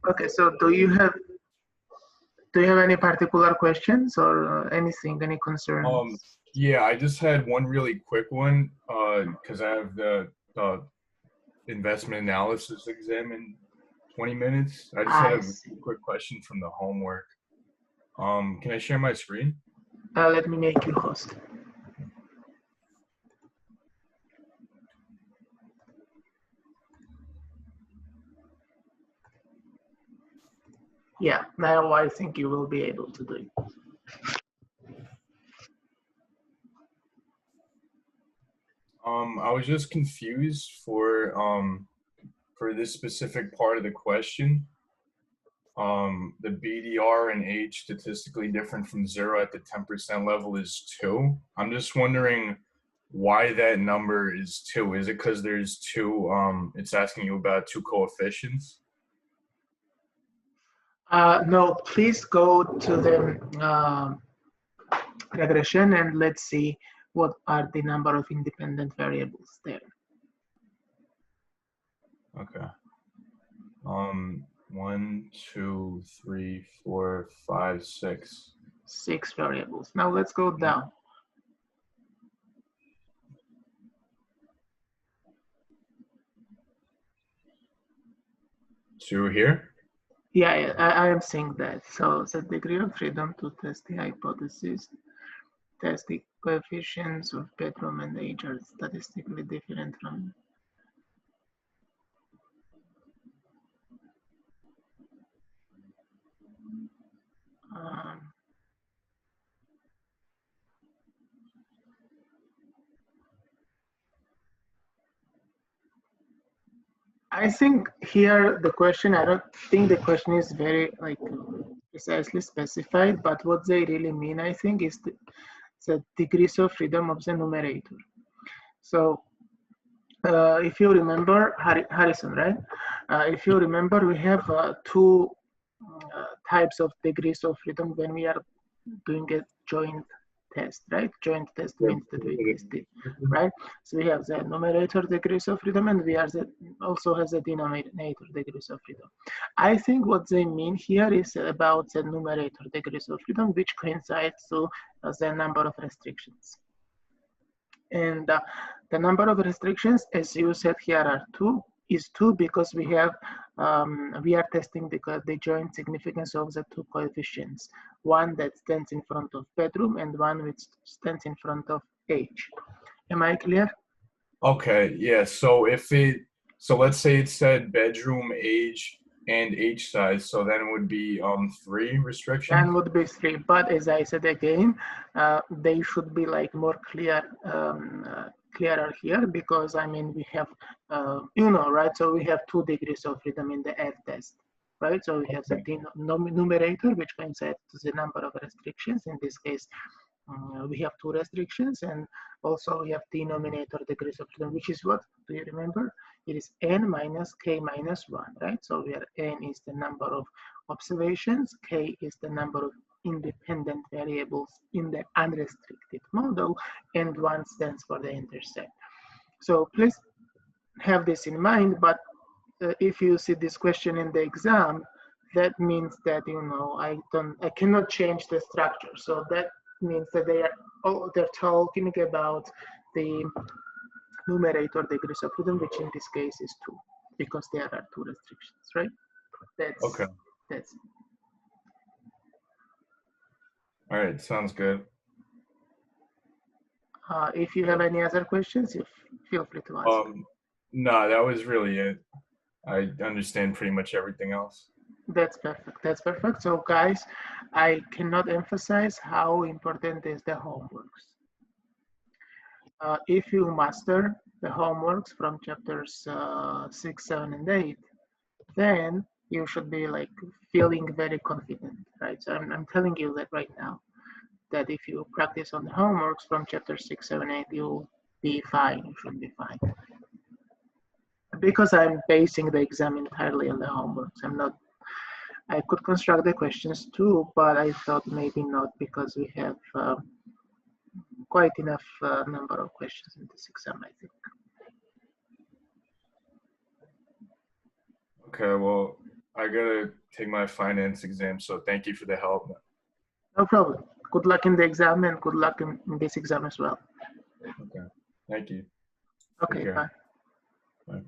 Okay, so do you have any particular questions or anything, any concerns? Yeah, I just had one really quick one because I have the investment analysis exam in 20 minutes. I just had I a see. quick question from the homework. Can I share my screen? Let me make you host. Yeah, now I think you will be able to do it. I was just confused for this specific part of the question. The BDR and age statistically different from 0 at the 10% level is 2. I'm just wondering why that number is 2. Is it because there's two, it's asking you about two coefficients? No, please go to the regression and let's see what are the number of independent variables there. Okay. 1, 2, 3, 4, 5, 6. 6 variables. Now let's go down. To here? Yeah, I am seeing that. So the degree of freedom to test the hypothesis, test the coefficients of bedroom and age are statistically different from. I think here the question, I don't think the question is very like precisely specified, but what they really mean, I think, is the degrees of freedom of the numerator. So if you remember, Harrison, right? If you remember, we have two types of degrees of freedom when we are doing a joint test, right? Joint test means that we tested, right? So we have the numerator degrees of freedom, and we also have the denominator degrees of freedom. I think what they mean here is about the numerator degrees of freedom, which coincides to the number of restrictions. And the number of restrictions, as you said here, are 2. Is 2 because we have we are testing the joint significance of the two coefficients, one that stands in front of bedroom and one which stands in front of age. Am I clear? Okay, yeah. So let's say it said bedroom, age, and age size, so then it would be 3 restrictions. Then would be 3, but as I said again, they should be like more clearer here, because I mean we have right, so we have 2 degrees of freedom in the F test, right? So we have the numerator, which coincides to the number of restrictions. In this case, we have 2 restrictions, and also we have denominator degrees of freedom, which is what? Do you remember? It is n minus k minus 1, right? So where n is the number of observations, k is the number of independent variables in the unrestricted model, and 1 stands for the intercept. So please have this in mind, but if you see this question in the exam, that means that I cannot change the structure. So that means that they're talking about the numerator degrees of freedom, which in this case is 2, because there are 2 restrictions, right? That's okay. That's it. All right, sounds good. If you have any other questions, you feel free to ask. No, that was really it. I understand pretty much everything else. That's perfect. That's perfect. So guys, I cannot emphasize how important is the homeworks. If you master the homeworks from chapters 6, 7, and 8, then you should be like feeling very confident, right? So I'm telling you that right now, that if you practice on the homeworks from chapter 6, 7, 8, you'll be fine. You should be fine. Because I'm basing the exam entirely on the homeworks. I could construct the questions too, but I thought maybe not, because we have quite enough number of questions in this exam, I think. Okay, well, I gotta take my finance exam, so thank you for the help. No problem. Good luck in the exam and good luck in this exam as well. Okay, thank you. Take Okay, care. bye. Bye.